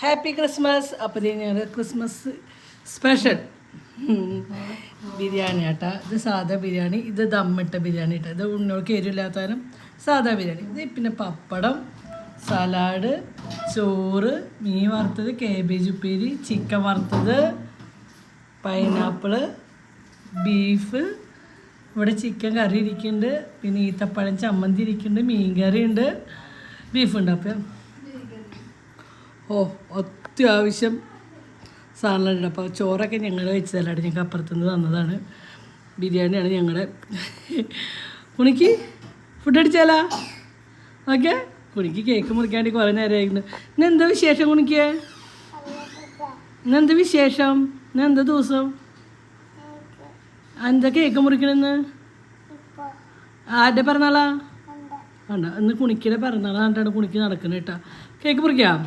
Happy Christmas. അപ്പോൾ ഞങ്ങൾ Christmas special biryani ആട്ടാ. ഇത് സാധാ ബിരിയാണി, ഇത് ദമ്മിട്ട ബിരിയാണി ഇട്ട, ഇത് ഉണ്ണോൾക്ക് എരിവില്ലാത്തതിനും സാധാ ബിരിയാണി. ഇത് പിന്നെ പപ്പടം, സലാഡ്, ചോറ്, മീൻ വറുത്തത്, കേബേജ് ഉപ്പേരി, ചിക്കൻ വറുത്തത്, പൈനാപ്പിള്, ബീഫ്, ഇവിടെ ചിക്കൻ കറി ഇരിക്കുന്നുണ്ട്, പിന്നെ ഈത്തപ്പഴം ചമ്മന്തി ഇരിക്കുന്നുണ്ട്, മീൻ കറി ഉണ്ട്, ബീഫുണ്ട്. അപ്പം അത്യാവശ്യം സാധനങ്ങളുണ്ട്. അപ്പോൾ ചോറൊക്കെ ഞങ്ങൾ വെച്ചതല്ലാണ്ട് ഞങ്ങൾക്ക് അപ്പുറത്തുനിന്ന് തന്നതാണ്. ബിരിയാണിയാണ് ഞങ്ങളുടെ. കുണിക്ക് ഫുഡ് അടിച്ചാലാ? ഓക്കെ. കുണിക്ക് കേക്ക് മുറിക്കാണ്ട് കുറേ നേരമായിരുന്നു. ഇന്നെന്താ വിശേഷം കുണിക്ക്? ഇന്നെന്താ വിശേഷം? ഇന്നെന്താ ദിവസം? എന്താ കേക്ക് മുറിക്കണെന്ന്? ആരുടെ പിറന്നാളാ? വേണ്ട, ഇന്ന് കുണിക്കിടെ പിറന്നാളാണ്ടാണ് കുണിക്ക് നടക്കുന്നത് കേട്ടാ. കേക്ക് മുറിക്കാം.